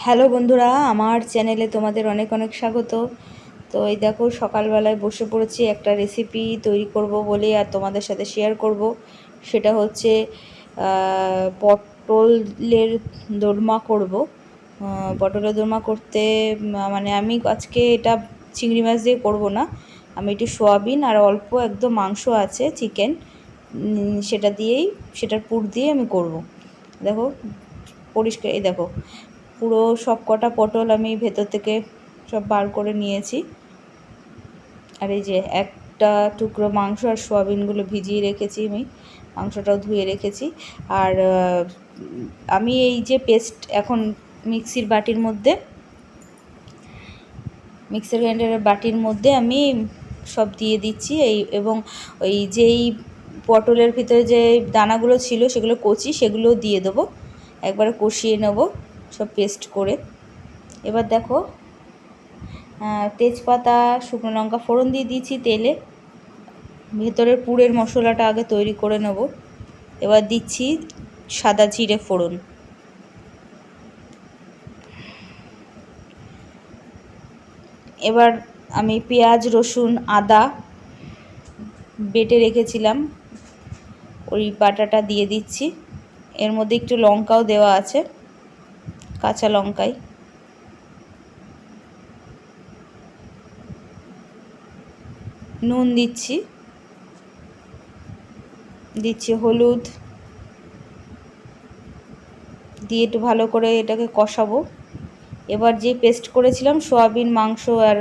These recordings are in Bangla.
হ্যালো বন্ধুরা, আমার চ্যানেলে তোমাদের অনেক অনেক স্বাগত। তো এই দেখো, সকালবেলায় বসে পড়েছি একটা রেসিপি তৈরি করব বলে আর তোমাদের সাথে শেয়ার করব। সেটা হচ্ছে পটলের দোরমা করব। পটলের দোরমা করতে মানে আমি আজকে এটা চিংড়ি মাছ দিয়ে করব না। আমি একটু সোয়াবিন আর অল্প একদম মাংস আছে, চিকেন, সেটা দিয়েই, সেটার পুর দিয়ে আমি করব। দেখো পরিষ্কার, এই দেখো পুরো সব কটা পটল আমি ভেতর থেকে সব বার করে নিয়েছি। আর এই যে একটা টুকরো মাংস আর সোয়াবিনগুলো ভিজিয়ে রেখেছি, আমি মাংসটাও ধুয়ে রেখেছি। আর আমি এই যে পেস্ট এখন মিক্সির গ্রাইন্ডারের বাটির মধ্যে আমি সব দিয়ে দিচ্ছি। এবং ওই যেই পটলের ভিতরে যে দানাগুলো ছিল সেগুলো কচি, সেগুলোও দিয়ে দেবো, একবারে কষিয়ে নেব সব পেস্ট করে। এবার দেখো, তেজপাতা, শুকনো লঙ্কা ফোড়ন দিয়ে দিয়েছি তেলে। ভেতরের পুরের মশলাটা আগে তৈরি করে নেব। এবার দিচ্ছি সাদা জিরে ফোড়ন। এবার আমি পেঁয়াজ, রসুন, আদা বেটে রেখেছিলাম, ওই বাটাটা দিয়ে দিচ্ছি। এর মধ্যে একটু লঙ্কাও দেওয়া আছে, কাঁচা লঙ্কাই। নুন দিচ্ছি হলুদ দিয়ে একটু ভালো করে এটাকে কষাবো। এবার যে পেস্ট করেছিলাম সোয়াবিন, মাংস আর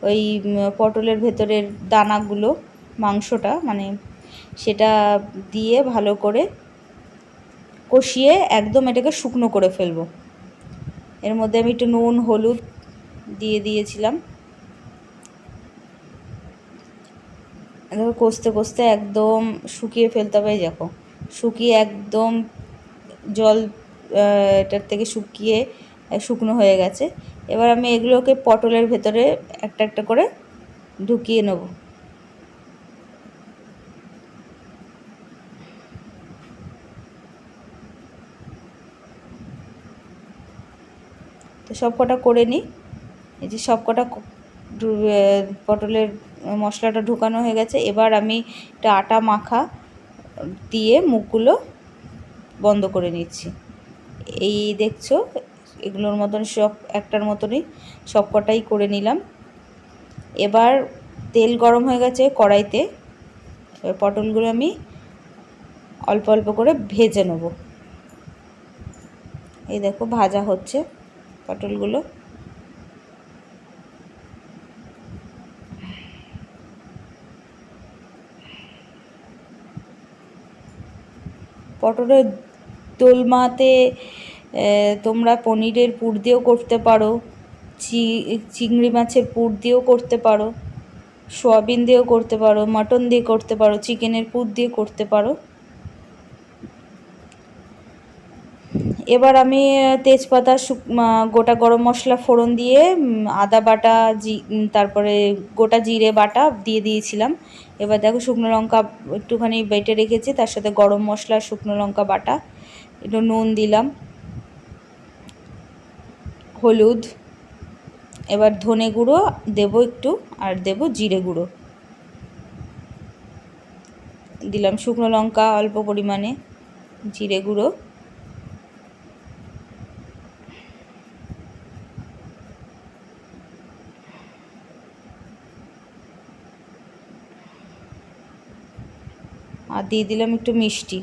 ওই পটলের ভেতরের দানাগুলো, মাংসটা মানে, সেটা দিয়ে ভালো করে কষিয়ে একদম এটাকে শুকনো করে ফেলবো। এর মধ্যে আমি একটু নুন, হলুদ দিয়ে দিয়েছিলাম। কষতে কষতে একদম শুকিয়ে ফেলতে হবে। দেখো শুকিয়ে একদম জল এটার থেকে শুকিয়ে শুকনো হয়ে গেছে। এবার আমি এগুলোকে পটলের ভেতরে একটা একটা করে ঢুকিয়ে নেব। তো সব কটা করে নিই। এই যে সব কটা পটলের মশলাটা ঢুকানো হয়ে গেছে। এবার আমি একটা আটা মাখা দিয়ে মুখগুলো বন্ধ করে নিচ্ছি। এই দেখছো, এগুলোর মতন সব একটার মতনই সব কটাই করে নিলাম। এবার তেল গরম হয়ে গেছে কড়াইতে। এবার পটলগুলো আমি অল্প অল্প করে ভেজে নেব। এই দেখো ভাজা হচ্ছে পটলগুলো। পটলের দোলমাতে তোমরা পনিরের পুর দিয়েও করতে পারো, চিংড়ি মাছের পুর দিয়েও করতে পারো, সোয়াবিন দিয়েও করতে পারো, মাটন দিয়ে করতে পারো, চিকেনের পুর দিয়ে করতে পারো। এবার আমি তেজপাতা, গোটা গরম মশলা ফোড়ন দিয়ে আদা বাটা, তারপরে গোটা জিরে বাটা দিয়ে দিয়েছিলাম। এবার দেখো শুকনো লঙ্কা একটুখানি বেটে রেখেছি, তার সাথে গরম মশলা, শুকনো লঙ্কা বাটা, একটু নুন দিলাম, হলুদ। এবার ধনে গুঁড়ো দেবো একটু, আর দেবো জিরে গুঁড়ো দিলাম, শুকনো লঙ্কা অল্প পরিমাণে, জিরে গুঁড়ো। আর দিয়ে দিলাম একটু মিষ্টি।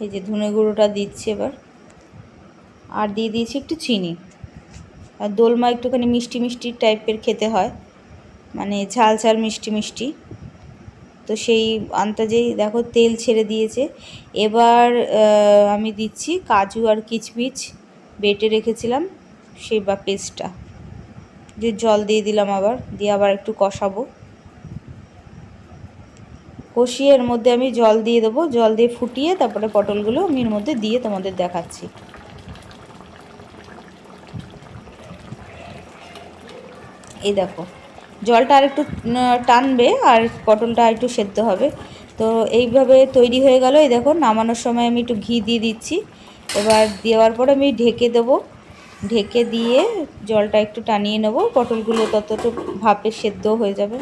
এই যে ধনে গুঁড়োটা দিচ্ছি এবার। আর দিয়ে দিয়েছি একটু চিনি। আর দোলমা একটুখানি মিষ্টি মিষ্টি টাইপের খেতে হয়, মানে ঝাল ঝাল মিষ্টি মিষ্টি। তো সেই আন্দাজেই দেখো তেল ছেড়ে দিয়েছে। এবার আমি দিচ্ছি কাজু আর কিচমিচ বেটে রেখেছিলাম, সেই পেস্টটা যে জল দিয়ে দিলাম, আবার দিয়ে আবার একটু কষাবো। কষিয়ে এর মধ্যে আমি জল দিয়ে দেবো, জল দিয়ে ফুটিয়ে তারপরে পটলগুলো আমি এর মধ্যে দিয়ে তোমাদের দেখাচ্ছি। এই দেখো জলটা আর একটু টানবে আর পটলটা একটু সেদ্ধ হবে। তো এইভাবে তৈরি হয়ে গেল। এই দেখো নামানোর সময় আমি একটু ঘি দিয়ে দিচ্ছি। এবার দেওয়ার পর আমি ঢেকে দেবো। ঢেকে দিয়ে জলটা একটু টানিয়ে নেবো, পটলগুলো ততটুকু ভাপে সেদ্ধ হয়ে যাবে।